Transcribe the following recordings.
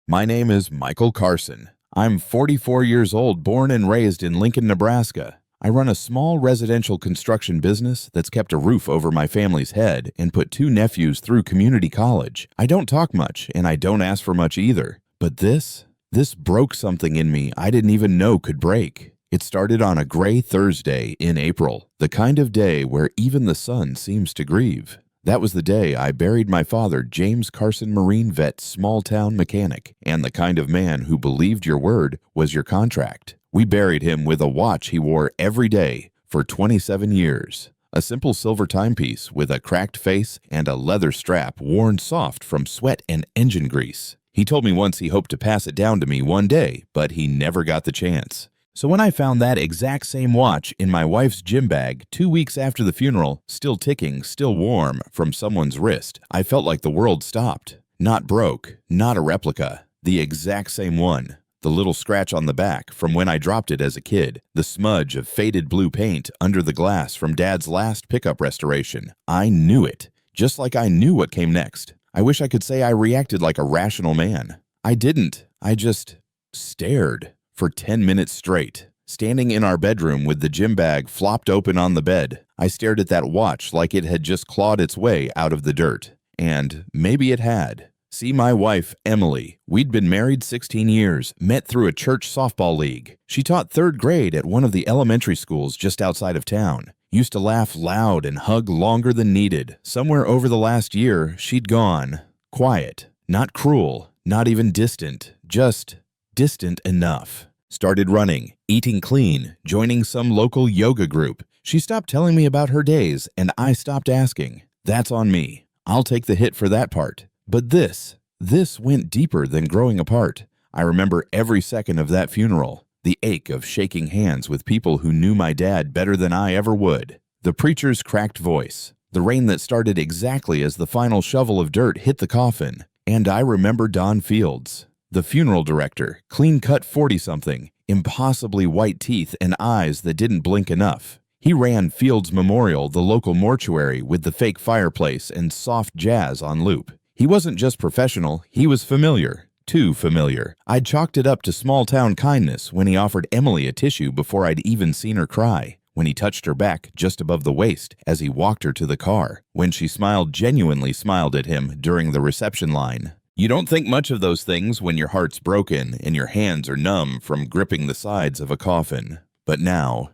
My name is Michael Carson. I'm 44 years old, born and raised in Lincoln, Nebraska. I run a small residential construction business that's kept a roof over my family's head and put two nephews through community college. I don't talk much, and I don't ask for much either. But this broke something in me I didn't even know could break. It started on a gray Thursday in April, the kind of day where even the sun seems to grieve. That was the day I buried my father, James Carson, Marine vet, small-town mechanic, and the kind of man who believed your word was your contract. We buried him with a watch he wore every day for 27 years. A simple silver timepiece with a cracked face and a leather strap worn soft from sweat and engine grease. He told me once he hoped to pass it down to me one day, but he never got the chance. So when I found that exact same watch in my wife's gym bag 2 weeks after the funeral, still ticking, still warm from someone's wrist, I felt like the world stopped. Not broke, not a replica, the exact same one. The little scratch on the back from when I dropped it as a kid, the smudge of faded blue paint under the glass from Dad's last pickup restoration. I knew it, just like I knew what came next. I wish I could say I reacted like a rational man. I didn't. I just stared. For 10 minutes straight, standing in our bedroom with the gym bag flopped open on the bed. I stared at that watch like it had just clawed its way out of the dirt. And maybe it had. See my wife, Emily. We'd been married 16 years, met through a church softball league. She taught 3rd grade at one of the elementary schools just outside of town. Used to laugh loud and hug longer than needed. Somewhere over the last year, she'd gone. Quiet. Not cruel. Not even distant. Just distant enough. Started running, eating clean, joining some local yoga group. She stopped telling me about her days, and I stopped asking. That's on me. I'll take the hit for that part. But this went deeper than growing apart. I remember every second of that funeral, the ache of shaking hands with people who knew my dad better than I ever would, the preacher's cracked voice, the rain that started exactly as the final shovel of dirt hit the coffin, and I remember Don Fields, the funeral director, clean-cut 40-something, impossibly white teeth and eyes that didn't blink enough. He ran Fields Memorial, the local mortuary, with the fake fireplace and soft jazz on loop. He wasn't just professional, he was familiar. Too familiar. I'd chalked it up to small-town kindness when he offered Emily a tissue before I'd even seen her cry, when he touched her back just above the waist as he walked her to the car, when she genuinely smiled at him during the reception line. You don't think much of those things when your heart's broken and your hands are numb from gripping the sides of a coffin. But now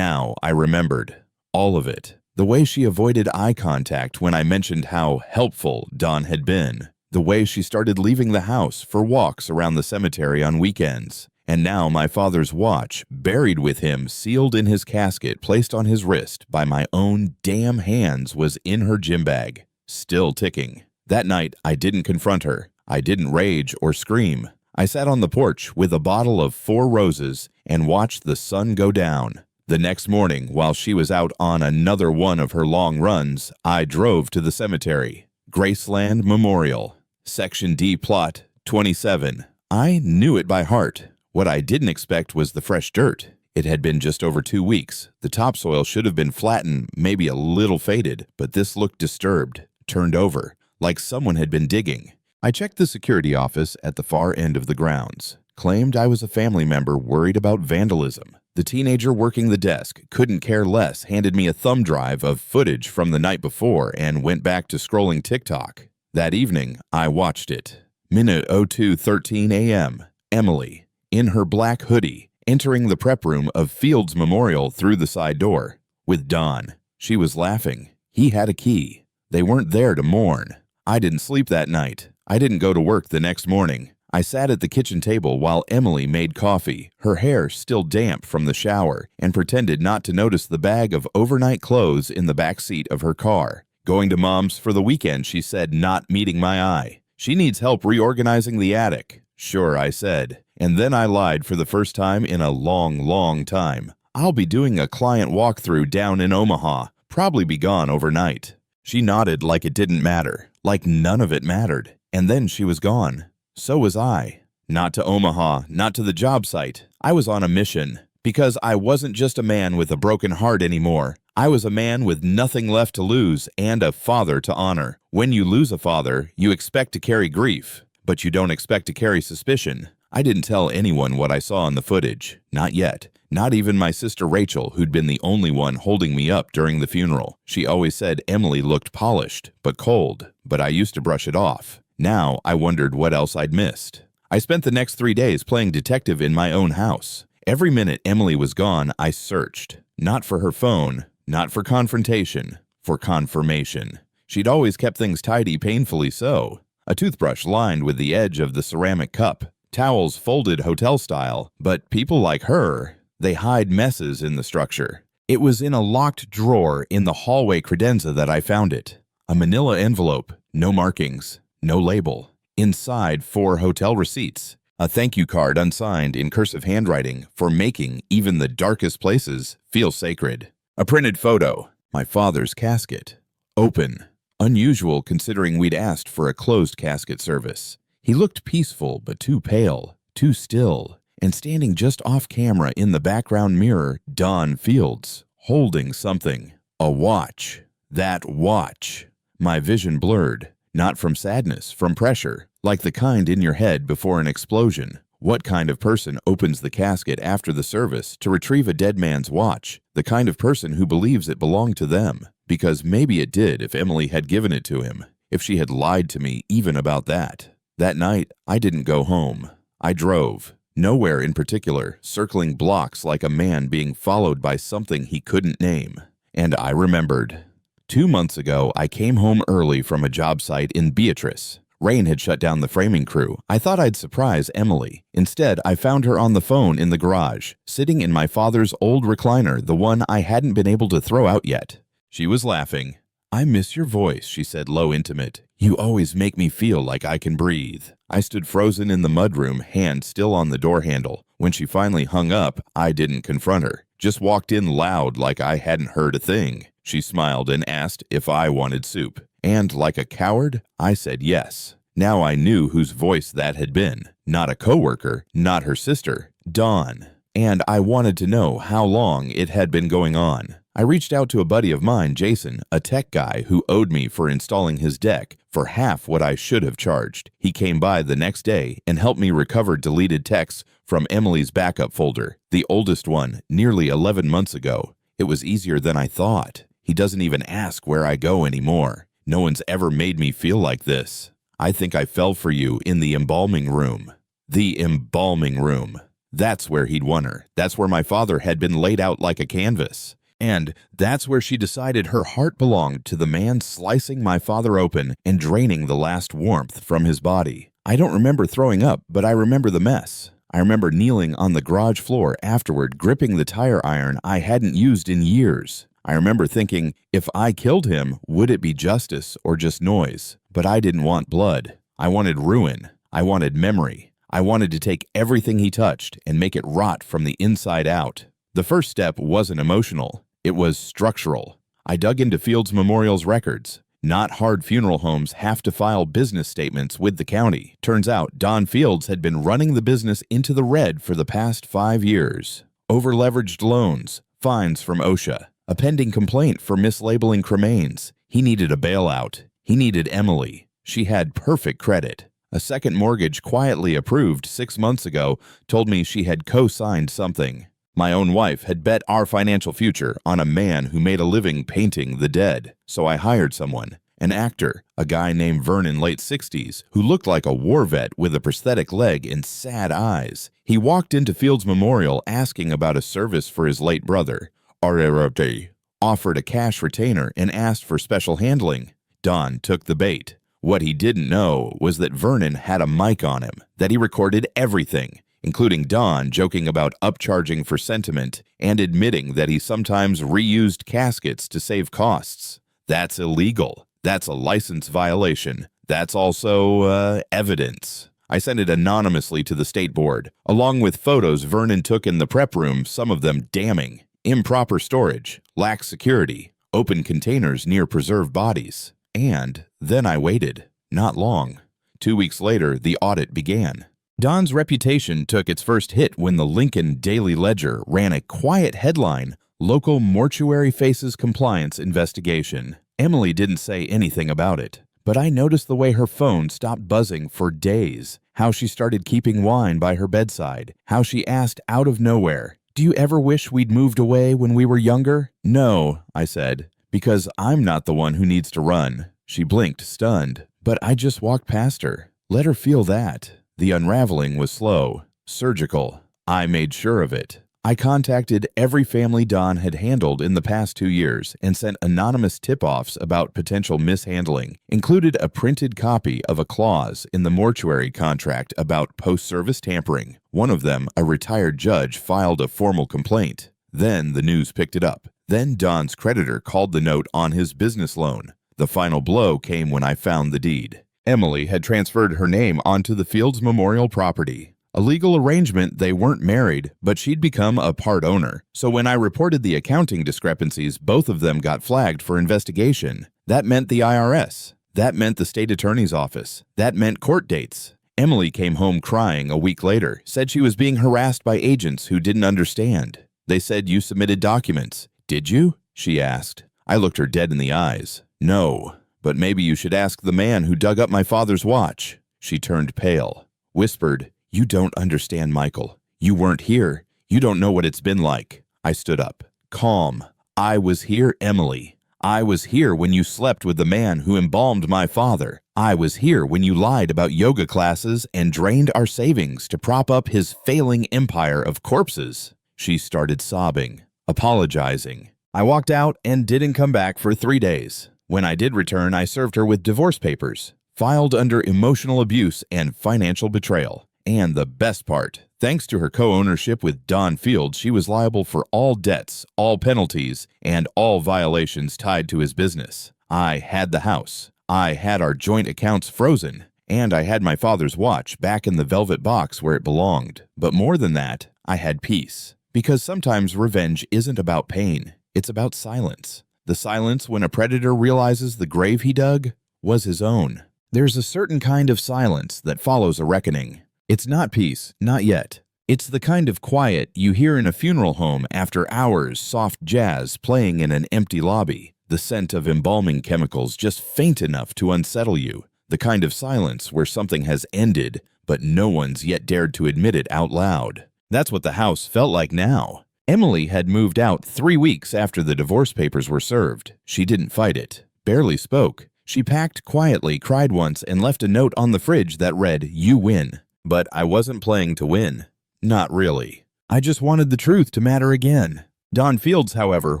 I remembered. All of it. The way she avoided eye contact when I mentioned how helpful Dawn had been. The way she started leaving the house for walks around the cemetery on weekends. And now my father's watch, buried with him, sealed in his casket, placed on his wrist by my own damn hands, was in her gym bag. Still ticking. That night, I didn't confront her. I didn't rage or scream. I sat on the porch with a bottle of 4 roses and watched the sun go down. The next morning, while she was out on another one of her long runs, I drove to the cemetery. Graceland Memorial. Section D plot 27. I knew it by heart. What I didn't expect was the fresh dirt. It had been just over 2 weeks. The topsoil should have been flattened, maybe a little faded, but this looked disturbed, turned over, like someone had been digging. I checked the security office at the far end of the grounds. Claimed I was a family member worried about vandalism. The teenager working the desk couldn't care less, handed me a thumb drive of footage from the night before and went back to scrolling TikTok. That evening, I watched it. Minute 02:13 a.m. Emily, in her black hoodie, entering the prep room of Fields Memorial through the side door. With Don. She was laughing. He had a key. They weren't there to mourn. I didn't sleep that night. I didn't go to work the next morning. I sat at the kitchen table while Emily made coffee, her hair still damp from the shower, and pretended not to notice the bag of overnight clothes in the back seat of her car. Going to Mom's for the weekend, she said, not meeting my eye. She needs help reorganizing the attic. Sure, I said. And then I lied for the first time in a long time. I'll be doing a client walkthrough down in Omaha, probably be gone overnight. She nodded like it didn't matter, like none of it mattered. And then she was gone. So was I. Not to Omaha, not to the job site. I was on a mission. Because I wasn't just a man with a broken heart anymore. I was a man with nothing left to lose and a father to honor. When you lose a father, you expect to carry grief. but you don't expect to carry suspicion. I didn't tell anyone what I saw in the footage. Not yet. Not even my sister Rachel, who'd been the only one holding me up during the funeral. She always said Emily looked polished, but cold, but I used to brush it off. Now I wondered what else I'd missed. I spent the next 3 days playing detective in my own house. Every minute Emily was gone, I searched. Not for her phone, not for confrontation, for confirmation. She'd always kept things tidy, painfully so. A toothbrush lined with the edge of the ceramic cup. Towels folded hotel style, but people like her, they hide messes in the structure. It was in a locked drawer in the hallway credenza that I found it. A manila envelope, no markings, no label. Inside 4 hotel receipts. A thank you card unsigned in cursive handwriting for making even the darkest places feel sacred. A printed photo. My father's casket. Open. Unusual considering we'd asked for a closed casket service. He looked peaceful but too pale, too still, and standing just off camera in the background mirror, Don Fields, holding something. A watch. That watch. My vision blurred, not from sadness, from pressure, like the kind in your head before an explosion. What kind of person opens the casket after the service to retrieve a dead man's watch? The kind of person who believes it belonged to them, because maybe it did if Emily had given it to him, if she had lied to me even about that. That night, I didn't go home. I drove. Nowhere in particular, circling blocks like a man being followed by something he couldn't name. And I remembered. 2 months ago, I came home early from a job site in Beatrice. Rain had shut down the framing crew. I thought I'd surprise Emily. Instead, I found her on the phone in the garage, sitting in my father's old recliner, the one I hadn't been able to throw out yet. She was laughing. "I miss your voice," she said, low, intimate. "You always make me feel like I can breathe." I stood frozen in the mudroom, hand still on the door handle. When she finally hung up, I didn't confront her, just walked in loud like I hadn't heard a thing. She smiled and asked if I wanted soup. And like a coward, I said yes. Now I knew whose voice that had been. Not a coworker, not her sister, Dawn. And I wanted to know how long it had been going on. I reached out to a buddy of mine, Jason, a tech guy who owed me for installing his deck for half what I should have charged. He came by the next day and helped me recover deleted texts from Emily's backup folder, the oldest one, nearly 11 months ago. It was easier than I thought. He doesn't even ask where I go anymore. No one's ever made me feel like this. I think I fell for you in the embalming room. The embalming room. That's where he'd won her. That's where my father had been laid out like a canvas. And that's where she decided her heart belonged to the man slicing my father open and draining the last warmth from his body. I don't remember throwing up, but I remember the mess. I remember kneeling on the garage floor afterward, gripping the tire iron I hadn't used in years. I remember thinking, if I killed him, would it be justice or just noise? But I didn't want blood. I wanted ruin. I wanted memory. I wanted to take everything he touched and make it rot from the inside out. The first step wasn't emotional. It was structural. I dug into Fields Memorial's records. Not hard funeral homes have to file business statements with the county. Turns out Don Fields had been running the business into the red for the past 5 years. Over-leveraged loans, fines from OSHA, a pending complaint for mislabeling cremains. He needed a bailout. He needed Emily. She had perfect credit. A second mortgage quietly approved 6 months ago told me she had co-signed something. My own wife had bet our financial future on a man who made a living painting the dead. So I hired someone, an actor, a guy named Vernon, late 60s, who looked like a war vet with a prosthetic leg and sad eyes. He walked into Fields Memorial asking about a service for his late brother. RRT offered a cash retainer and asked for special handling. Don took the bait. What he didn't know was that Vernon had a mic on him, that he recorded everything, including Don joking about upcharging for sentiment and admitting that he sometimes reused caskets to save costs. That's illegal. That's a license violation. That's also, evidence. I sent it anonymously to the state board, along with photos Vernon took in the prep room, some of them damning. Improper storage, lax security, open containers near preserved bodies. And then I waited. Not long. 2 weeks later, the audit began. Don's reputation took its first hit when the Lincoln Daily Ledger ran a quiet headline, "Local Mortuary Faces Compliance Investigation." Emily didn't say anything about it, but I noticed the way her phone stopped buzzing for days, how she started keeping wine by her bedside, how she asked out of nowhere, "Do you ever wish we'd moved away when we were younger?" "No," I said, "because I'm not the one who needs to run." She blinked, stunned, but I just walked past her. Let her feel that. The unraveling was slow, surgical. I made sure of it. I contacted every family Don had handled in the past 2 years and sent anonymous tip-offs about potential mishandling, included a printed copy of a clause in the mortuary contract about post-service tampering. One of them, a retired judge, filed a formal complaint. Then the news picked it up. Then Don's creditor called the note on his business loan. The final blow came when I found the deed. Emily had transferred her name onto the Fields Memorial property. A legal arrangement. They weren't married, but she'd become a part owner. So when I reported the accounting discrepancies, both of them got flagged for investigation. That meant the IRS. That meant the state attorney's office. That meant court dates. Emily came home crying a week later, said she was being harassed by agents who didn't understand. They said, "You submitted documents." "Did you?" she asked. I looked her dead in the eyes. "No, but maybe you should ask the man who dug up my father's watch." She turned pale, whispered, "You don't understand, Michael. You weren't here. You don't know what it's been like." I stood up, calm. "I was here, Emily. I was here when you slept with the man who embalmed my father. I was here when you lied about yoga classes and drained our savings to prop up his failing empire of corpses." She started sobbing, apologizing. I walked out and didn't come back for 3 days. When I did return, I served her with divorce papers, filed under emotional abuse and financial betrayal. And the best part, thanks to her co-ownership with Don Fields, she was liable for all debts, all penalties, and all violations tied to his business. I had the house. I had our joint accounts frozen. And I had my father's watch back in the velvet box where it belonged. But more than that, I had peace. Because sometimes revenge isn't about pain. It's about silence. The silence when a predator realizes the grave he dug was his own. There's a certain kind of silence that follows a reckoning. It's not peace, not yet. It's the kind of quiet you hear in a funeral home after hours soft jazz playing in an empty lobby, the scent of embalming chemicals just faint enough to unsettle you, the kind of silence where something has ended, but no one's yet dared to admit it out loud. That's what the house felt like now. Emily had moved out 3 weeks after the divorce papers were served. She didn't fight it, barely spoke. She packed quietly, cried once, and left a note on the fridge that read, "You win." But I wasn't playing to win. Not really. I just wanted the truth to matter again. Don Fields, however,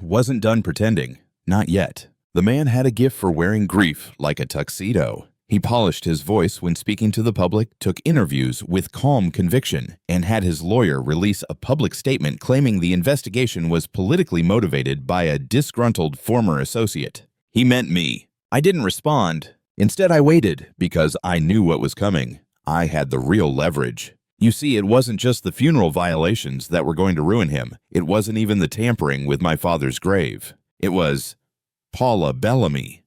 wasn't done pretending. Not yet. The man had a gift for wearing grief like a tuxedo. He polished his voice when speaking to the public, took interviews with calm conviction, and had his lawyer release a public statement claiming the investigation was politically motivated by a disgruntled former associate. He meant me. I didn't respond. Instead, I waited because I knew what was coming. I had the real leverage. You see, it wasn't just the funeral violations that were going to ruin him. It wasn't even the tampering with my father's grave. It was Paula Bellamy.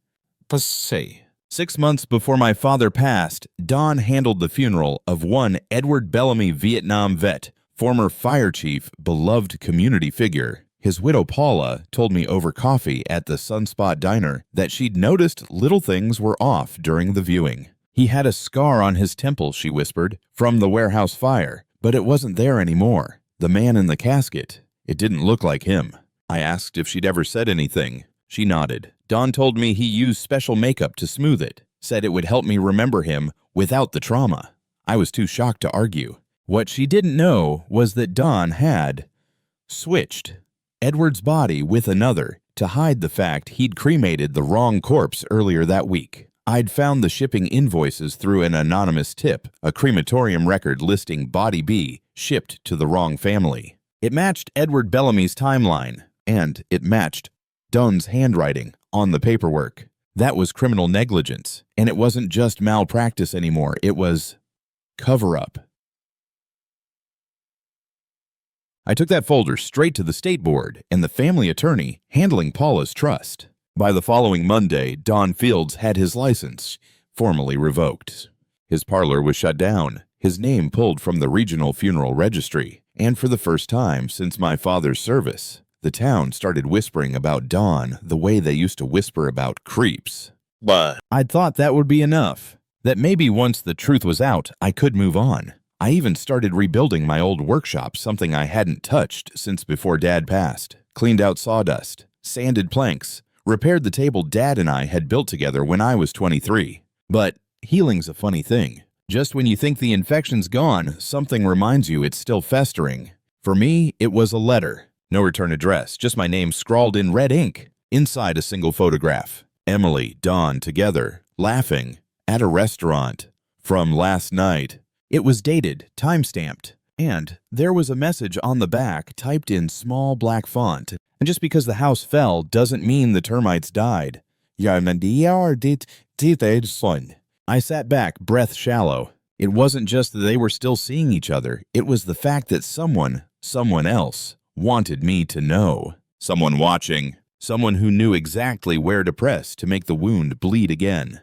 Passé. 6 months before my father passed, Don handled the funeral of one Edward Bellamy, Vietnam vet, former fire chief, beloved community figure. His widow Paula told me over coffee at the Sunspot Diner that she'd noticed little things were off during the viewing. He had a scar on his temple, she whispered, from the warehouse fire, but it wasn't there anymore. The man in the casket, it didn't look like him. I asked if she'd ever said anything. She nodded. Don told me he used special makeup to smooth it, said it would help me remember him without the trauma. I was too shocked to argue. What she didn't know was that Don had switched Edward's body with another to hide the fact he'd cremated the wrong corpse earlier that week. I'd found the shipping invoices through an anonymous tip, a crematorium record listing Body B shipped to the wrong family. It matched Edward Bellamy's timeline, and it matched Don's handwriting on the paperwork. That was criminal negligence, and it wasn't just malpractice anymore, it was cover-up. I took that folder straight to the state board and the family attorney handling Paula's trust. By the following Monday, Don Fields had his license formally revoked. His parlor was shut down, his name pulled from the regional funeral registry, and for the first time since my father's service, the town started whispering about Don the way they used to whisper about creeps. But I'd thought that would be enough. That maybe once the truth was out, I could move on. I even started rebuilding my old workshop, something I hadn't touched since before Dad passed. Cleaned out sawdust, sanded planks, repaired the table Dad and I had built together when I was 23. But healing's a funny thing. Just when you think the infection's gone, something reminds you it's still festering. For me, it was a letter. No return address, just my name scrawled in red ink. Inside a single photograph. Emily, Dawn, together, laughing, at a restaurant. From last night. It was dated, time-stamped, and there was a message on the back typed in small black font. And just because the house fell doesn't mean the termites died. I sat back, breath shallow. It wasn't just that they were still seeing each other. It was the fact that someone else, wanted me to know. Someone watching. Someone who knew exactly where to press to make the wound bleed again.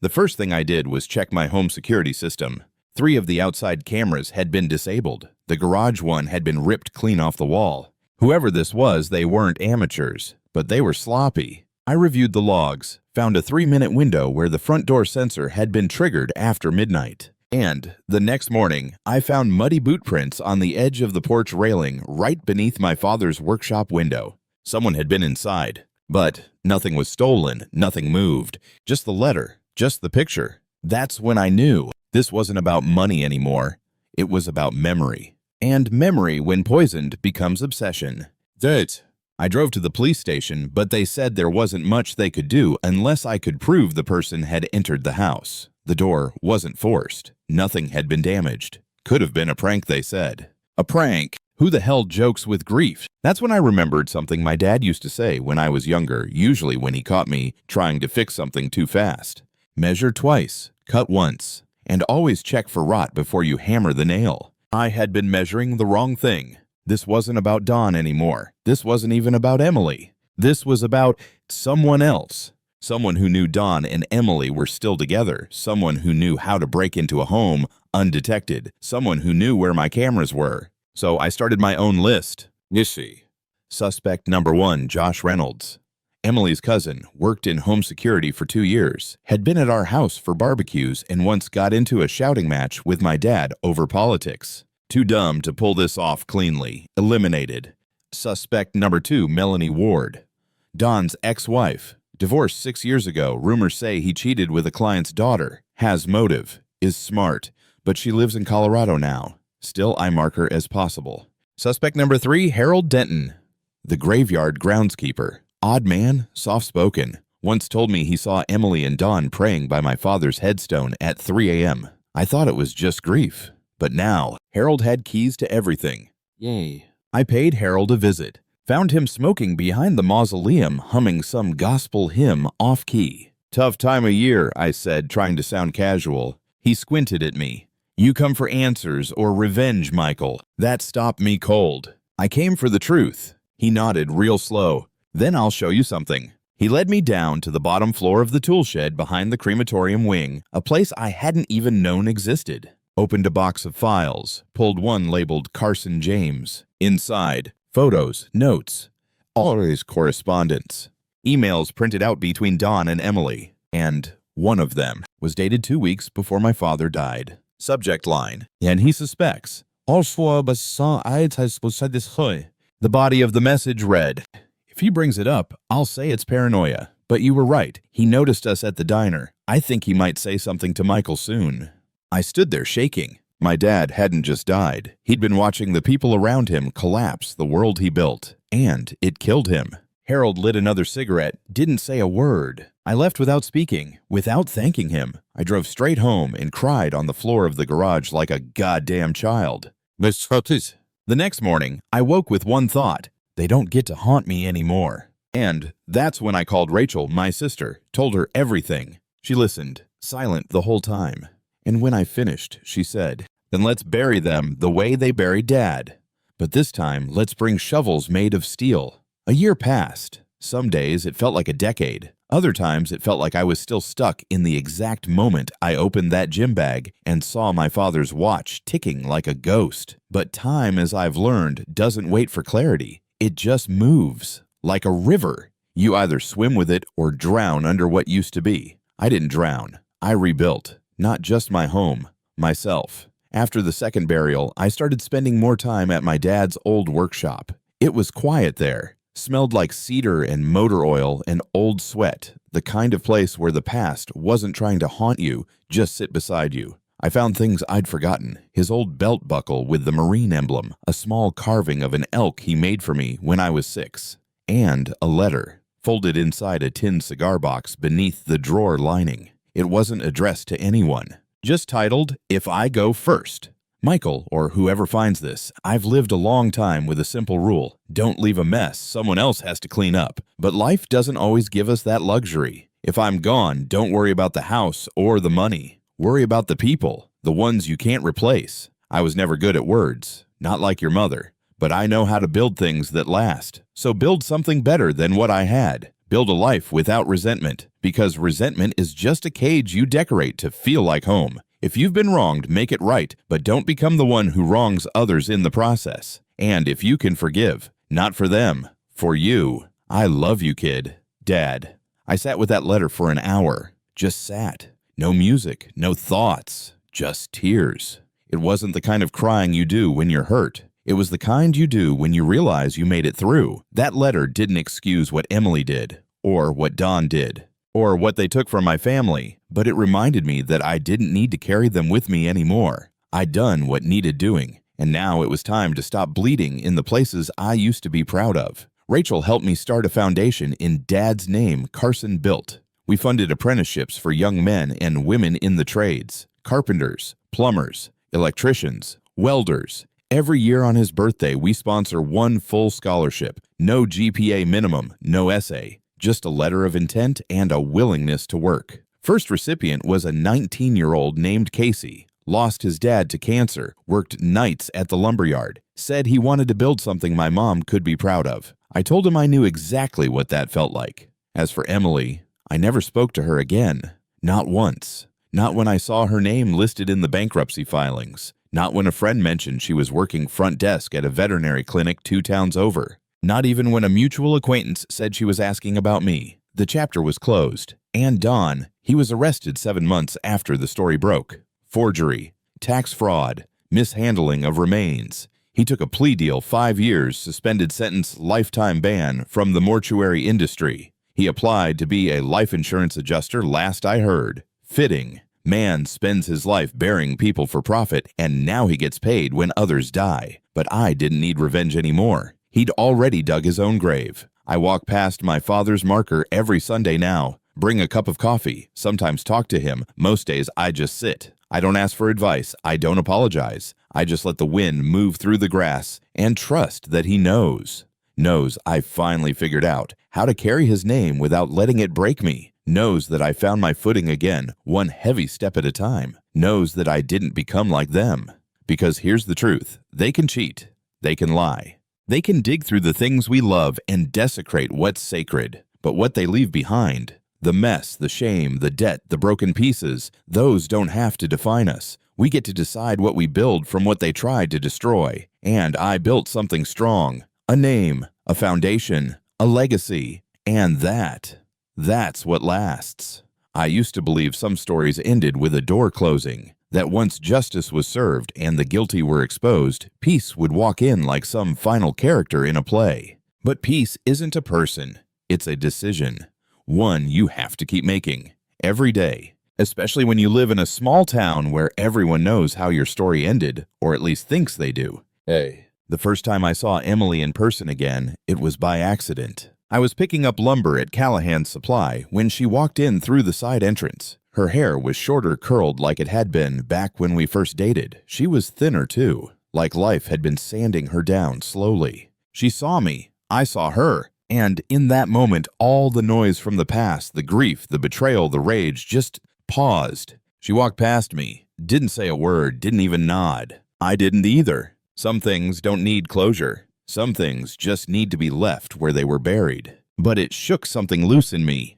The first thing I did was check my home security system. 3 of the outside cameras had been disabled. The garage one had been ripped clean off the wall. Whoever this was, they weren't amateurs, but they were sloppy. I reviewed the logs, found a 3-minute window where the front door sensor had been triggered after midnight. And the next morning, I found muddy boot prints on the edge of the porch railing right beneath my father's workshop window. Someone had been inside, but nothing was stolen, nothing moved. Just the letter, just the picture. That's when I knew this wasn't about money anymore. It was about memory. And memory, when poisoned, becomes obsession. I drove to the police station, but they said there wasn't much they could do unless I could prove the person had entered the house. The door wasn't forced. Nothing had been damaged. Could have been a prank, they said. A prank? Who the hell jokes with grief? That's when I remembered something my dad used to say when I was younger, usually when he caught me trying to fix something too fast. Measure twice, cut once, and always check for rot before you hammer the nail. I had been measuring the wrong thing. This wasn't about Dawn anymore. This wasn't even about Emily. This was about someone else. Someone who knew Dawn and Emily were still together. Someone who knew how to break into a home undetected. Someone who knew where my cameras were. So I started my own list. Nishi. Suspect number 1, Josh Reynolds. Emily's cousin, worked in home security for 2 years, had been at our house for barbecues and once got into a shouting match with my dad over politics. Too dumb to pull this off cleanly. Eliminated. Suspect number 2, Melanie Ward. Dawn's ex-wife. Divorced 6 years ago. Rumors say he cheated with a client's daughter. Has motive. Is smart. But she lives in Colorado now. Still, I mark her as possible. Suspect number 3, Harold Denton. The graveyard groundskeeper. Odd man, soft-spoken. Once told me he saw Emily and Dawn praying by my father's headstone at 3 a.m. I thought it was just grief. But now, Harold had keys to everything. Yay. I paid Harold a visit. Found him smoking behind the mausoleum, humming some gospel hymn off-key. Tough time of year, I said, trying to sound casual. He squinted at me. You come for answers or revenge, Michael. That stopped me cold. I came for the truth. He nodded real slow. Then I'll show you something. He led me down to the bottom floor of the tool shed behind the crematorium wing, a place I hadn't even known existed. Opened a box of files, pulled one labeled Carson James. Inside, photos, notes, always correspondence. Emails printed out between Dawn and Emily. And one of them was dated 2 weeks before my father died. Subject line, and he suspects. The body of the message read, if he brings it up, I'll say it's paranoia. But you were right. He noticed us at the diner. I think he might say something to Michael soon. I stood there shaking. My dad hadn't just died. He'd been watching the people around him collapse the world he built. And it killed him. Harold lit another cigarette, didn't say a word. I left without speaking, without thanking him. I drove straight home and cried on the floor of the garage like a goddamn child. The next morning, I woke with one thought. They don't get to haunt me anymore. And that's when I called Rachel, my sister, told her everything. She listened, silent the whole time. And when I finished, she said, then let's bury them the way they buried Dad. But this time, let's bring shovels made of steel. A year passed. Some days it felt like a decade. Other times it felt like I was still stuck in the exact moment I opened that gym bag and saw my father's watch ticking like a ghost. But time, as I've learned, doesn't wait for clarity. It just moves. Like a river. You either swim with it or drown under what used to be. I didn't drown. I rebuilt. Not just my home, myself. After the second burial, I started spending more time at my dad's old workshop. It was quiet there. Smelled like cedar and motor oil and old sweat, the kind of place where the past wasn't trying to haunt you, just sit beside you. I found things I'd forgotten. His old belt buckle with the Marine emblem, a small carving of an elk he made for me when I was 6, and a letter, folded inside a tin cigar box beneath the drawer lining. It wasn't addressed to anyone, just titled, "If I Go First." Michael, or whoever finds this, I've lived a long time with a simple rule. Don't leave a mess someone else has to clean up. But life doesn't always give us that luxury. If I'm gone, don't worry about the house or the money. Worry about the people, the ones you can't replace. I was never good at words, not like your mother. But I know how to build things that last. So build something better than what I had. Build a life without resentment, because resentment is just a cage you decorate to feel like home. If you've been wronged, make it right, but don't become the one who wrongs others in the process. And if you can forgive, not for them, for you. I love you, kid. Dad. I sat with that letter for an hour. Just sat. No music, no thoughts, just tears. It wasn't the kind of crying you do when you're hurt. It was the kind you do when you realize you made it through. That letter didn't excuse what Emily did, or what Don did, or what they took from my family, but it reminded me that I didn't need to carry them with me anymore. I'd done what needed doing, and now it was time to stop bleeding in the places I used to be proud of. Rachel helped me start a foundation in Dad's name Carson built. We funded apprenticeships for young men and women in the trades, carpenters, plumbers, electricians, welders. Every year on his birthday, we sponsor one full scholarship, no GPA minimum, no essay. Just a letter of intent and a willingness to work. First recipient was a 19-year-old named Casey. Lost his dad to cancer, worked nights at the lumberyard, said he wanted to build something my mom could be proud of. I told him I knew exactly what that felt like. As for Emily, I never spoke to her again. Not once. Not when I saw her name listed in the bankruptcy filings. Not when a friend mentioned she was working front desk at a veterinary clinic 2 towns over. Not even when a mutual acquaintance said she was asking about me. The chapter was closed. And Don, he was arrested 7 months after the story broke. Forgery, tax fraud, mishandling of remains. He took a plea deal, 5 years, suspended sentence, lifetime ban from the mortuary industry. He applied to be a life insurance adjuster last I heard. Fitting. Man spends his life burying people for profit, and now he gets paid when others die. But I didn't need revenge anymore. He'd already dug his own grave. I walk past my father's marker every Sunday now, bring a cup of coffee, sometimes talk to him. Most days I just sit. I don't ask for advice. I don't apologize. I just let the wind move through the grass and trust that he knows. Knows I finally figured out how to carry his name without letting it break me. Knows that I found my footing again, one heavy step at a time. Knows that I didn't become like them. Because here's the truth. They can cheat. They can lie. They can dig through the things we love and desecrate what's sacred. But what they leave behind, the mess, the shame, the debt, the broken pieces, those don't have to define us. We get to decide what we build from what they tried to destroy. And I built something strong. A name, a foundation, a legacy. And that's what lasts. I used to believe some stories ended with a door closing, that once justice was served and the guilty were exposed, peace would walk in like some final character in a play. But peace isn't a person, it's a decision. One you have to keep making, every day. Especially when you live in a small town where everyone knows how your story ended, or at least thinks they do. Hey. The first time I saw Emily in person again, it was by accident. I was picking up lumber at Callahan's Supply when she walked in through the side entrance. Her hair was shorter curled like it had been back when we first dated. She was thinner too, like life had been sanding her down slowly. She saw me, I saw her, and in that moment all the noise from the past, the grief, the betrayal, the rage, just paused. She walked past me, didn't say a word, didn't even nod. I didn't either. Some things don't need closure. Some things just need to be left where they were buried. But it shook something loose in me.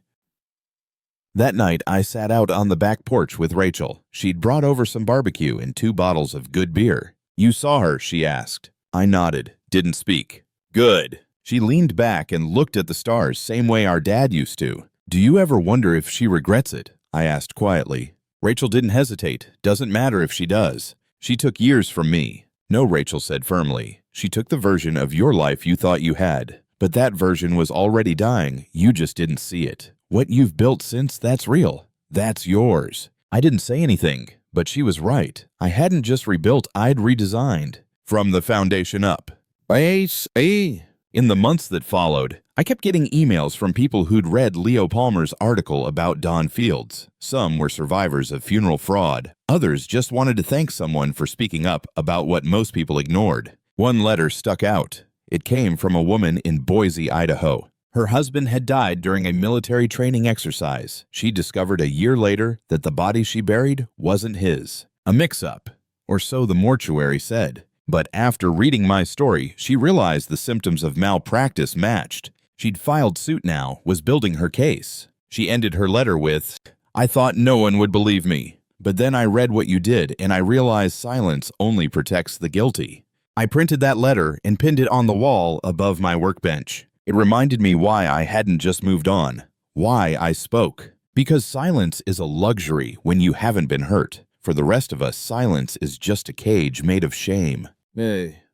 That night, I sat out on the back porch with Rachel. She'd brought over some barbecue and 2 bottles of good beer. "You saw her?" she asked. I nodded, didn't speak. "Good." She leaned back and looked at the stars same way our dad used to. "Do you ever wonder if she regrets it? I asked quietly. Rachel didn't hesitate. Doesn't matter if she does. She took years from me. No, Rachel said firmly. She took the version of your life you thought you had. But that version was already dying. You just didn't see it. What you've built since, that's real. That's yours. I didn't say anything, but she was right. I hadn't just rebuilt, I'd redesigned. From the foundation up. In the months that followed, I kept getting emails from people who'd read Leo Palmer's article about Don Fields. Some were survivors of funeral fraud. Others just wanted to thank someone for speaking up about what most people ignored. One letter stuck out. It came from a woman in Boise, Idaho. Her husband had died during a military training exercise. She discovered a year later that the body she buried wasn't his. A mix-up, or so the mortuary said. But after reading my story, she realized the symptoms of malpractice matched. She'd filed suit now, was building her case. She ended her letter with, "I thought no one would believe me. But then I read what you did, and I realized silence only protects the guilty." I printed that letter and pinned it on the wall above my workbench. It reminded me why I hadn't just moved on, why I spoke. Because silence is a luxury when you haven't been hurt. For the rest of us, silence is just a cage made of shame.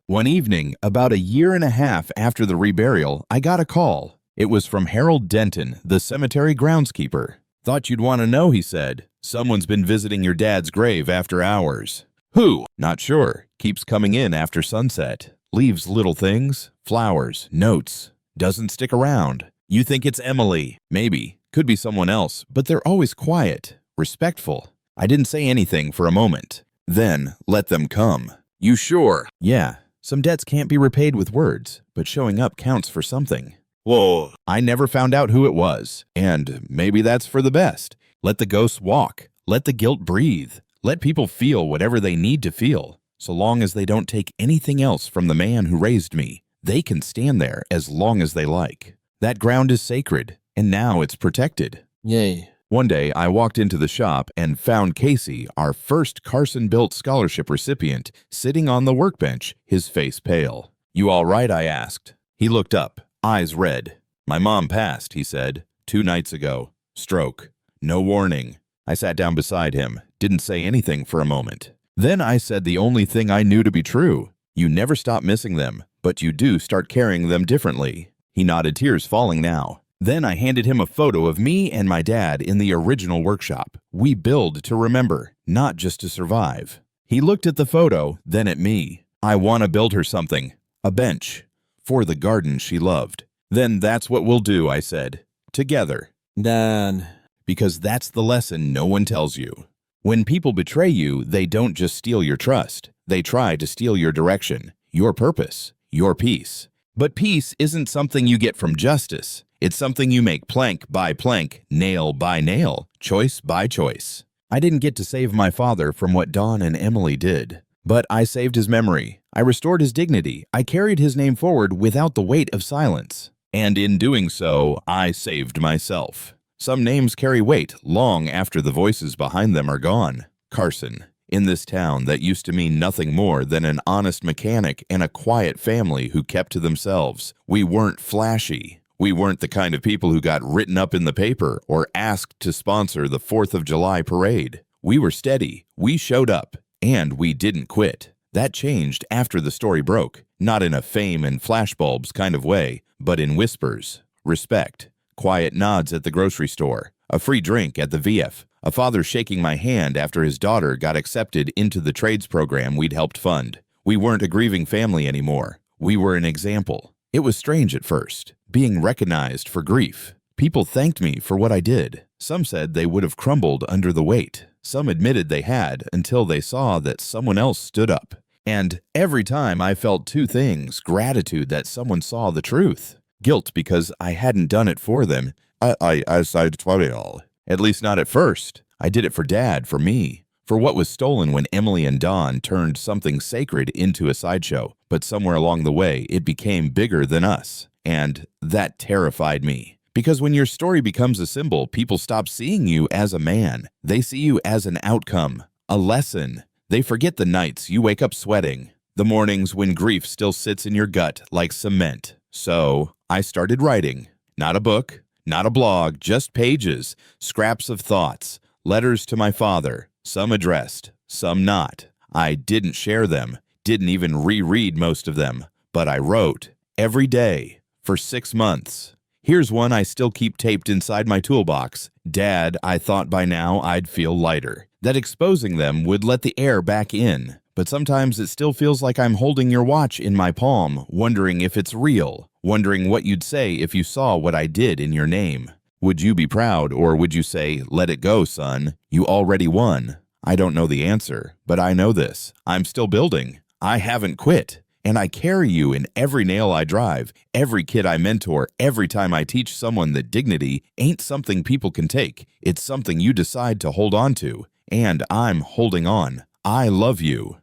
One evening, about a year and a half after the reburial, I got a call. It was from Harold Denton, the cemetery groundskeeper. "Thought you'd want to know," he said. "Someone's been visiting your dad's grave after hours." "Who?" "Not sure. Keeps coming in after sunset. Leaves little things, flowers, notes. Doesn't stick around. You think it's Emily. Maybe. Could be someone else, but they're always quiet, respectful." I didn't say anything for a moment. Then, let them come. "You sure?" "Yeah. Some debts can't be repaid with words, but showing up counts for something." "Whoa." I never found out who it was, and maybe that's for the best. Let the ghosts walk. Let the guilt breathe. Let people feel whatever they need to feel. So long as they don't take anything else from the man who raised me, they can stand there as long as they like. That ground is sacred, and now it's protected. Yay. One day, I walked into the shop and found Casey, our first Carson-built scholarship recipient, sitting on the workbench, his face pale. "You all right?" I asked. He looked up, eyes red. "My mom passed," he said, 2 nights ago. Stroke. No warning. I sat down beside him, didn't say anything for a moment. Then I said the only thing I knew to be true. You never stop missing them, but you do start carrying them differently. He nodded, tears falling now. Then I handed him a photo of me and my dad in the original workshop. We build to remember, not just to survive. He looked at the photo, then at me. "I want to build her something. A bench. For the garden she loved." "Then that's what we'll do," I said. "Together." Dad. Because that's the lesson no one tells you. When people betray you, they don't just steal your trust. They try to steal your direction, your purpose, your peace. But peace isn't something you get from justice. It's something you make plank by plank, nail by nail, choice by choice. I didn't get to save my father from what Don and Emily did, but I saved his memory. I restored his dignity. I carried his name forward without the weight of silence. And in doing so, I saved myself. Some names carry weight long after the voices behind them are gone. Carson. In this town that used to mean nothing more than an honest mechanic and a quiet family who kept to themselves. We weren't flashy. We weren't the kind of people who got written up in the paper or asked to sponsor the 4th of July parade. We were steady, we showed up, and we didn't quit. That changed after the story broke, not in a fame and flashbulbs kind of way, but in whispers, respect, quiet nods at the grocery store, a free drink at the VF, a father shaking my hand after his daughter got accepted into the trades program we'd helped fund. We weren't a grieving family anymore. We were an example. It was strange at first, being recognized for grief. People thanked me for what I did. Some said they would have crumbled under the weight. Some admitted they had until they saw that someone else stood up. And every time I felt 2 things, gratitude that someone saw the truth, guilt because I hadn't done it for them. At least not at first. I did it for Dad, for me, for what was stolen when Emily and Don turned something sacred into a sideshow. But somewhere along the way, it became bigger than us. And that terrified me. Because when your story becomes a symbol, people stop seeing you as a man. They see you as an outcome, a lesson. They forget the nights you wake up sweating, the mornings when grief still sits in your gut like cement. So I started writing. Not a book, not a blog, just pages, scraps of thoughts, Letters to my father, some addressed, some not. I didn't share them, didn't even reread most of them, but I wrote every day for 6 months. Here's one I still keep taped inside my toolbox. Dad, I thought by now I'd feel lighter, that exposing them would let the air back in. But sometimes it still feels like I'm holding your watch in my palm, wondering if it's real, wondering what you'd say if you saw what I did in your name. Would you be proud, or would you say, let it go, son? You already won. I don't know the answer, but I know this. I'm still building. I haven't quit. And I carry you in every nail I drive, every kid I mentor, every time I teach someone that dignity ain't something people can take. It's something you decide to hold on to. And I'm holding on. I love you.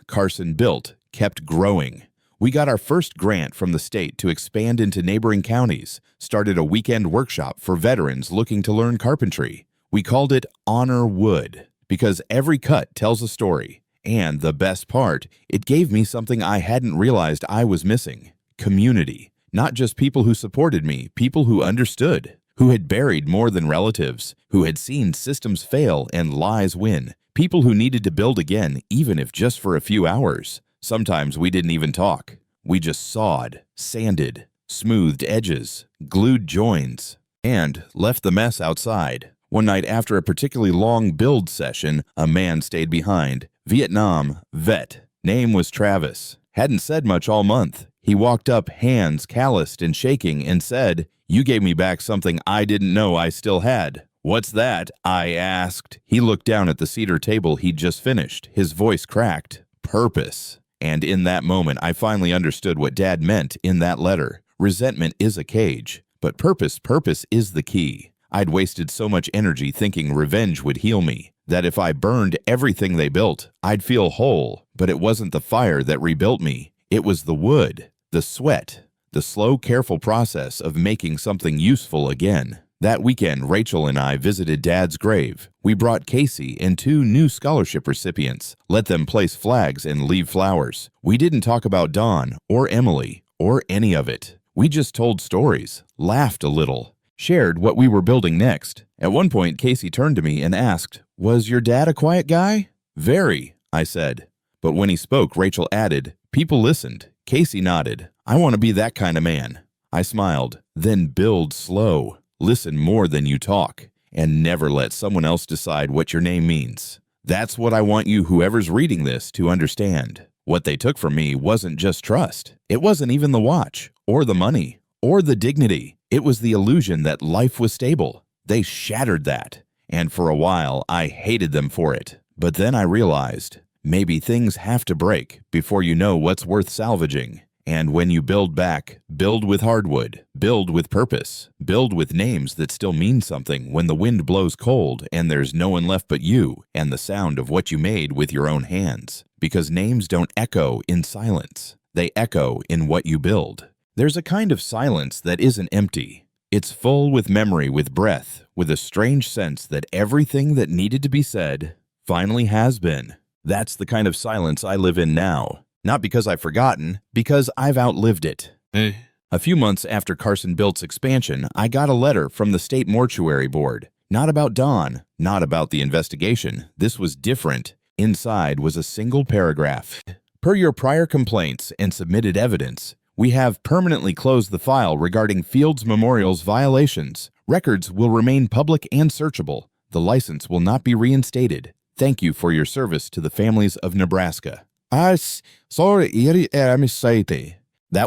Carson built, kept growing. We got our first grant from the state to expand into neighboring counties, started a weekend workshop for veterans looking to learn carpentry. We called it Honor Wood because every cut tells a story. And the best part, it gave me something I hadn't realized I was missing. Community. Not just people who supported me, people who understood, who had buried more than relatives, who had seen systems fail and lies win. People who needed to build again, even if just for a few hours. Sometimes we didn't even talk. We just sawed, sanded, smoothed edges, glued joins, and left the mess outside. One night after a particularly long build session, a man stayed behind. Vietnam, vet. Name was Travis. Hadn't said much all month. He walked up, hands calloused and shaking, and said, "You gave me back something I didn't know I still had." "What's that?" I asked. He looked down at the cedar table he'd just finished. His voice cracked. Purpose. And in that moment, I finally understood what Dad meant in that letter. Resentment is a cage, but purpose is the key. I'd wasted so much energy thinking revenge would heal me, that if I burned everything they built, I'd feel whole. But it wasn't the fire that rebuilt me. It was the wood, the sweat, the slow, careful process of making something useful again. That weekend, Rachel and I visited Dad's grave. We brought Casey and 2 new scholarship recipients, let them place flags and leave flowers. We didn't talk about Dawn or Emily or any of it. We just told stories, laughed a little, shared what we were building next. At one point, Casey turned to me and asked, "Was your dad a quiet guy?" "Very," I said. But when he spoke, Rachel added, "People listened." Casey nodded. "I want to be that kind of man." I smiled. Then build slow. Listen more than you talk, and never let someone else decide what your name means. That's what I want you, whoever's reading this, to understand. What they took from me wasn't just trust. It wasn't even the watch, or the money, or the dignity. It was the illusion that life was stable. They shattered that, and for a while, I hated them for it. But then I realized, maybe things have to break before you know what's worth salvaging. And when you build back, build with hardwood, build with purpose, build with names that still mean something when the wind blows cold and there's no one left but you and the sound of what you made with your own hands. Because names don't echo in silence. They echo in what you build. There's a kind of silence that isn't empty. It's full with memory, with breath, with a strange sense that everything that needed to be said finally has been. That's the kind of silence I live in now. Not because I've forgotten, because I've outlived it. A few months after Carson Built's expansion, I got a letter from the State Mortuary Board. Not about Dawn, not about the investigation. This was different. Inside was a single paragraph. Per your prior complaints and submitted evidence, we have permanently closed the file regarding Fields Memorial's violations. Records will remain public and searchable. The license will not be reinstated. Thank you for your service to the families of Nebraska. That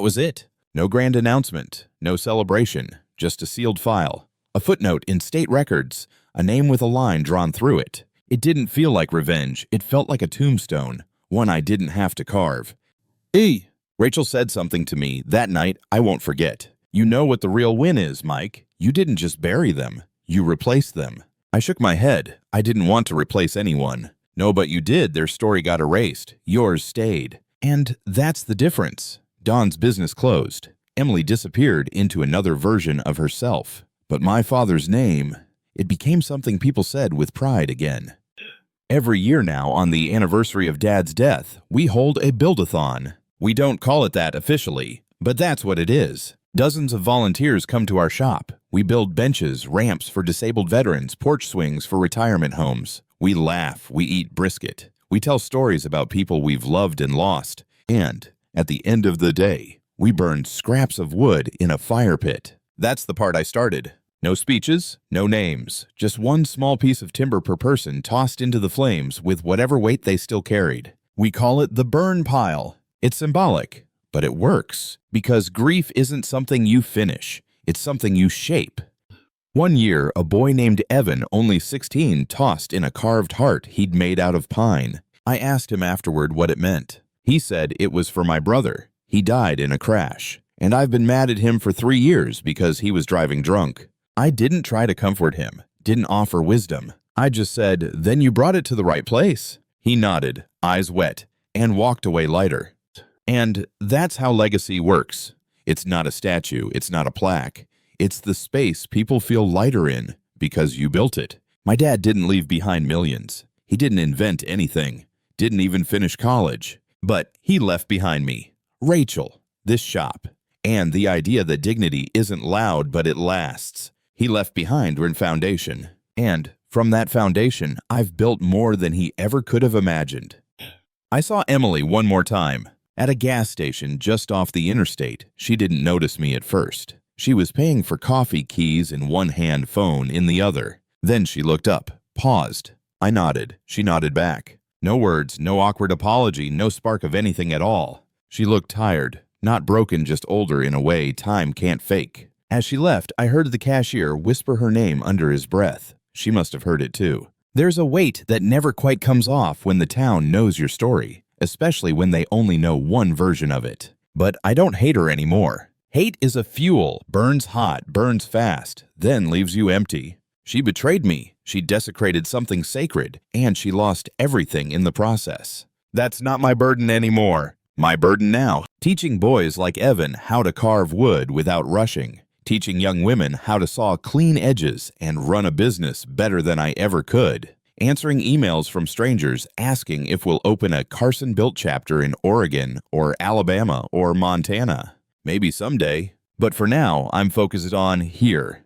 was it. No grand announcement, no celebration, just a sealed file. A footnote in state records, a name with a line drawn through it. It didn't feel like revenge. It felt like a tombstone, one I didn't have to carve. Rachel said something to me that night I won't forget. "You know what the real win is, Mike. You didn't just bury them. You replaced them." I shook my head. I didn't want to replace anyone. "No, but you did. Their story got erased. Yours stayed." And that's the difference. Dawn's business closed. Emily disappeared into another version of herself. But my father's name, it became something people said with pride again. Every year now, on the anniversary of Dad's death, we hold a build-a-thon. We don't call it that officially, but that's what it is. Dozens of volunteers come to our shop. We build benches, ramps for disabled veterans, porch swings for retirement homes. We laugh, we eat brisket. We tell stories about people we've loved and lost. And, at the end of the day, we burn scraps of wood in a fire pit. That's the part I started. No speeches, no names, just one small piece of timber per person tossed into the flames with whatever weight they still carried. We call it the burn pile. It's symbolic, but it works, because grief isn't something you finish. It's something you shape. One year, a boy named Evan, only 16, tossed in a carved heart he'd made out of pine. I asked him afterward what it meant. He said it was for my brother. He died in a crash, and I've been mad at him for 3 years because he was driving drunk. I didn't try to comfort him, didn't offer wisdom. I just said, "Then you brought it to the right place." He nodded, eyes wet, and walked away lighter. And that's how legacy works. It's not a statue, it's not a plaque. It's the space people feel lighter in because you built it. My dad didn't leave behind millions. He didn't invent anything, didn't even finish college. But he left behind me Rachel, this shop, and the idea that dignity isn't loud but it lasts. He left behind a foundation, and from that foundation, I've built more than he ever could have imagined. I saw Emily one more time, at a gas station just off the interstate. She didn't notice me at first. She was paying for coffee, keys in one hand, phone in the other. Then she looked up, paused. I nodded. She nodded back. No words, no awkward apology, no spark of anything at all. She looked tired, not broken, just older in a way time can't fake. As she left, I heard the cashier whisper her name under his breath. She must have heard it too. There's a weight that never quite comes off when the town knows your story, especially when they only know one version of it. But I don't hate her anymore. Hate is a fuel, burns hot, burns fast, then leaves you empty. She betrayed me, she desecrated something sacred, and she lost everything in the process. That's not my burden anymore. My burden now, teaching boys like Evan how to carve wood without rushing. Teaching young women how to saw clean edges and run a business better than I ever could. Answering emails from strangers asking if we'll open a Carson-built chapter in Oregon or Alabama or Montana. Maybe someday. But for now, I'm focused on here.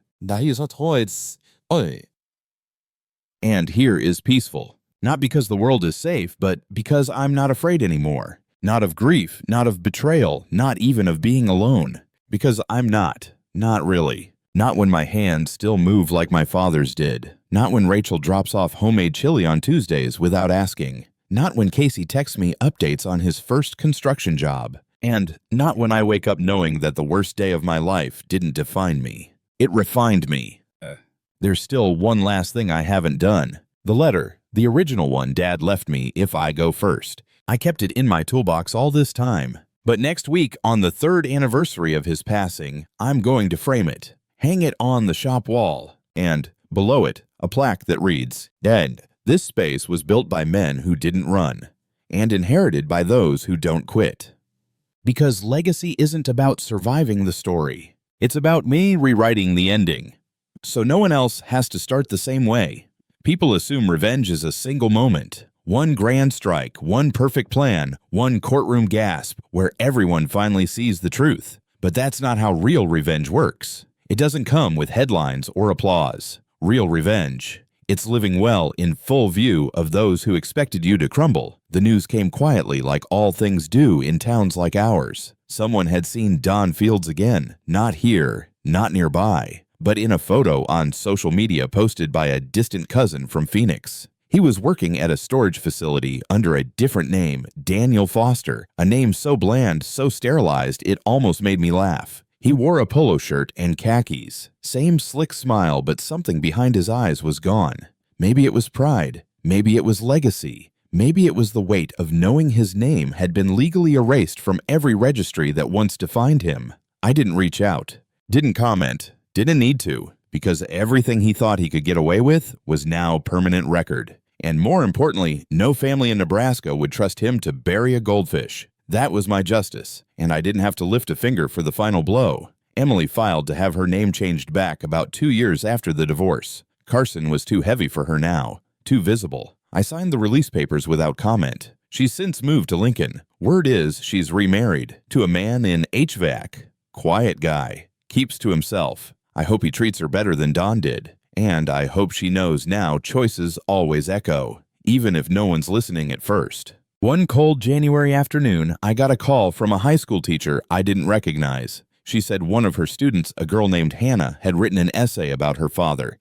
And here is peaceful. Not because the world is safe, but because I'm not afraid anymore. Not of grief, not of betrayal, not even of being alone. Because I'm not. Not really. Not when my hands still move like my father's did. Not when Rachel drops off homemade chili on Tuesdays without asking. Not when Casey texts me updates on his first construction job. And not when I wake up knowing that the worst day of my life didn't define me. It refined me. There's still one last thing I haven't done. The letter, the original one Dad left me if I go first. I kept it in my toolbox all this time. But next week, on the 3rd anniversary of his passing, I'm going to frame it, hang it on the shop wall, and, below it, a plaque that reads, "And this space was built by men who didn't run, and inherited by those who don't quit." Because legacy isn't about surviving the story. It's about me rewriting the ending. So no one else has to start the same way. People assume revenge is a single moment. One grand strike, one perfect plan, one courtroom gasp where everyone finally sees the truth. But that's not how real revenge works. It doesn't come with headlines or applause. Real revenge. It's living well in full view of those who expected you to crumble. The news came quietly like all things do in towns like ours. Someone had seen Don Fields again, not here, not nearby, but in a photo on social media posted by a distant cousin from Phoenix. He was working at a storage facility under a different name, Daniel Foster, a name so bland, so sterilized, it almost made me laugh. He wore a polo shirt and khakis. Same slick smile, but something behind his eyes was gone. Maybe it was pride. Maybe it was legacy. Maybe it was the weight of knowing his name had been legally erased from every registry that once defined him. I didn't reach out, didn't comment, didn't need to, because everything he thought he could get away with was now permanent record. And more importantly, no family in Nebraska would trust him to bury a goldfish. That was my justice, and I didn't have to lift a finger for the final blow. Emily filed to have her name changed back about 2 years after the divorce. Carson was too heavy for her now, too visible. I signed the release papers without comment. She's since moved to Lincoln. Word is she's remarried to a man in HVAC. Quiet guy. Keeps to himself. I hope he treats her better than Don did. And I hope she knows now choices always echo, even if no one's listening at first. One cold January afternoon, I got a call from a high school teacher I didn't recognize. She said one of her students, a girl named Hannah, had written an essay about her father.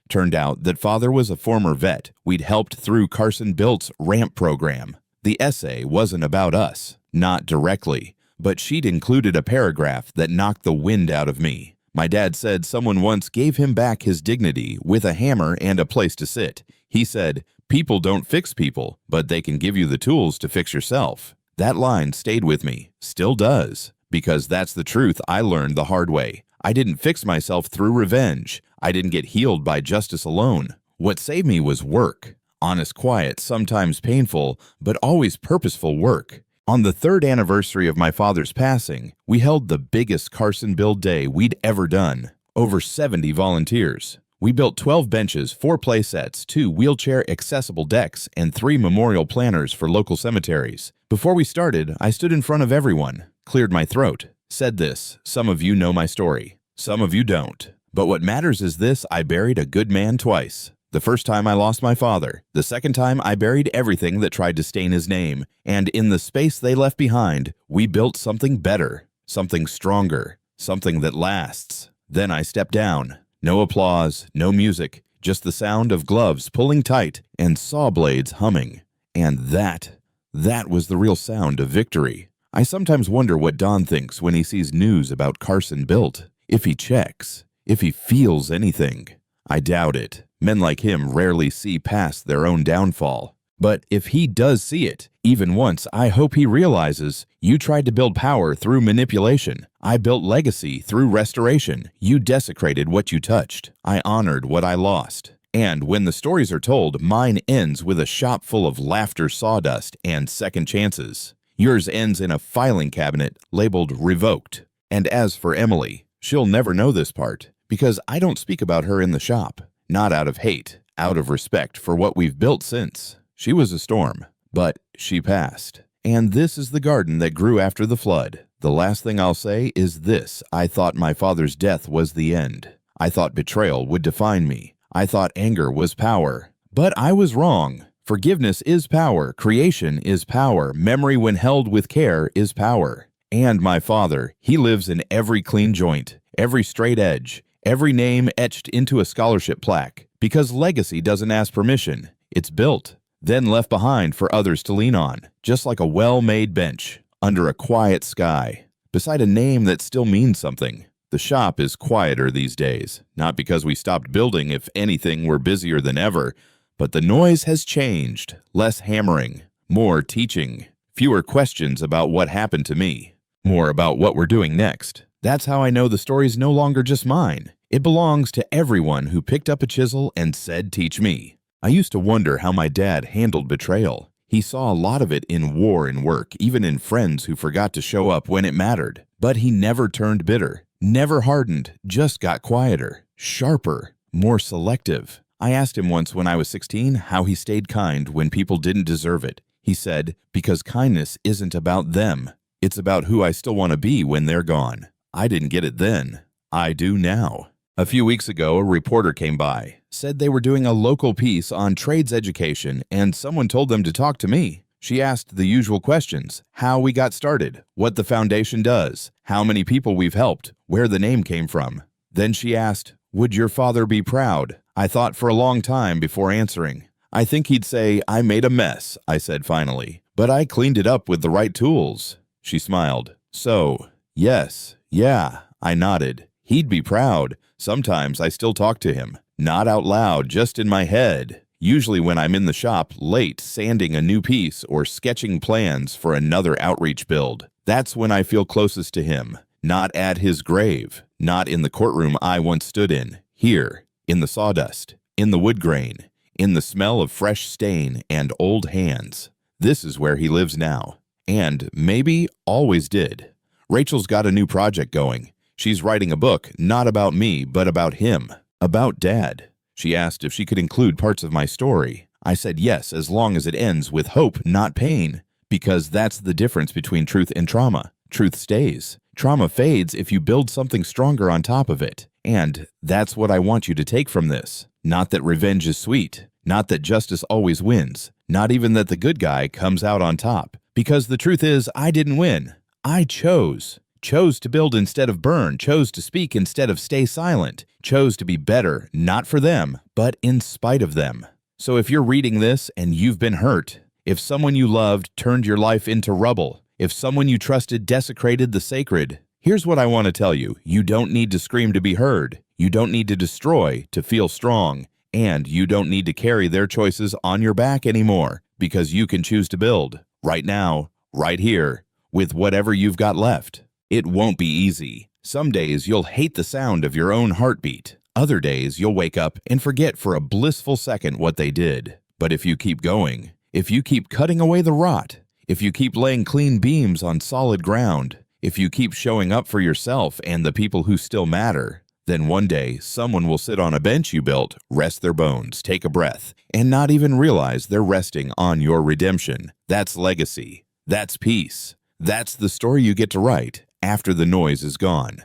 Turned out that father was a former vet we'd helped through Carson Built's RAMP program. The essay wasn't about us, not directly, but she'd included a paragraph that knocked the wind out of me. My dad said someone once gave him back his dignity with a hammer and a place to sit. He said, "People don't fix people, but they can give you the tools to fix yourself." That line stayed with me, still does, because that's the truth I learned the hard way. I didn't fix myself through revenge. I didn't get healed by justice alone. What saved me was work. Honest, quiet, sometimes painful, but always purposeful work. On the 3rd anniversary of my father's passing, we held the biggest Carson Build Day we'd ever done. Over 70 volunteers. We built 12 benches, 4 play sets, 2 wheelchair-accessible decks, and 3 memorial planners for local cemeteries. Before we started, I stood in front of everyone, cleared my throat, said this: "Some of you know my story. Some of you don't. But what matters is this: I buried a good man twice. The first time I lost my father. The second time I buried everything that tried to stain his name. And in the space they left behind, we built something better, something stronger, something that lasts. Then I stepped down. No applause, no music, just the sound of gloves pulling tight and saw blades humming. And that was the real sound of victory. I sometimes wonder what Don thinks when he sees news about Carson Built. If he checks, if he feels anything. I doubt it. Men like him rarely see past their own downfall. But if he does see it, even once, I hope he realizes you tried to build power through manipulation. I built legacy through restoration. You desecrated what you touched. I honored what I lost. And when the stories are told, mine ends with a shop full of laughter, sawdust, and second chances. Yours ends in a filing cabinet labeled revoked. And as for Emily, she'll never know this part, because I don't speak about her in the shop. Not out of hate, out of respect for what we've built since. She was a storm, but she passed. And this is the garden that grew after the flood. The last thing I'll say is this: I thought my father's death was the end. I thought betrayal would define me. I thought anger was power. But I was wrong. Forgiveness is power. Creation is power. Memory, when held with care, is power. And my father, he lives in every clean joint, every straight edge, every name etched into a scholarship plaque, because legacy doesn't ask permission. It's built, then left behind for others to lean on, just like a well-made bench, under a quiet sky, beside a name that still means something. The shop is quieter these days, not because we stopped building. If anything, we're busier than ever, but the noise has changed. Less hammering, more teaching, fewer questions about what happened to me, more about what we're doing next. That's how I know the story's no longer just mine. It belongs to everyone who picked up a chisel and said, "Teach me." I used to wonder how my dad handled betrayal. He saw a lot of it in war and work, even in friends who forgot to show up when it mattered. But he never turned bitter, never hardened, just got quieter, sharper, more selective. I asked him once when I was 16 how he stayed kind when people didn't deserve it. He said, "Because kindness isn't about them. It's about who I still want to be when they're gone." I didn't get it then. I do now. A few weeks ago, a reporter came by, said they were doing a local piece on trades education, and someone told them to talk to me. She asked the usual questions: how we got started, what the foundation does, how many people we've helped, where the name came from. Then she asked, "Would your father be proud?" I thought for a long time before answering. "I think he'd say I made a mess," I said finally, "but I cleaned it up with the right tools." She smiled. "So, yes. Yeah," I nodded. "He'd be proud. Sometimes I still talk to him. Not out loud, just in my head. Usually when I'm in the shop, late, sanding a new piece or sketching plans for another outreach build. That's when I feel closest to him. Not at his grave. Not in the courtroom I once stood in. Here, in the sawdust, in the wood grain, in the smell of fresh stain and old hands. This is where he lives now. And maybe always did. Rachel's got a new project going. She's writing a book, not about me, but about him, about Dad. She asked if she could include parts of my story. I said yes, as long as it ends with hope, not pain, because that's the difference between truth and trauma. Truth stays. Trauma fades if you build something stronger on top of it. And that's what I want you to take from this. Not that revenge is sweet. Not that justice always wins. Not even that the good guy comes out on top. Because the truth is, I didn't win. I chose. Chose to build instead of burn. Chose to speak instead of stay silent. Chose to be better, not for them, but in spite of them. So if you're reading this and you've been hurt, if someone you loved turned your life into rubble, if someone you trusted desecrated the sacred, here's what I want to tell you. You don't need to scream to be heard. You don't need to destroy to feel strong. And you don't need to carry their choices on your back anymore, because you can choose to build right now, right here, with whatever you've got left. It won't be easy. Some days you'll hate the sound of your own heartbeat. Other days you'll wake up and forget for a blissful second what they did. But if you keep going, if you keep cutting away the rot, if you keep laying clean beams on solid ground, if you keep showing up for yourself and the people who still matter, then one day someone will sit on a bench you built, rest their bones, take a breath, and not even realize they're resting on your redemption. That's legacy. That's peace. That's the story you get to write after the noise is gone.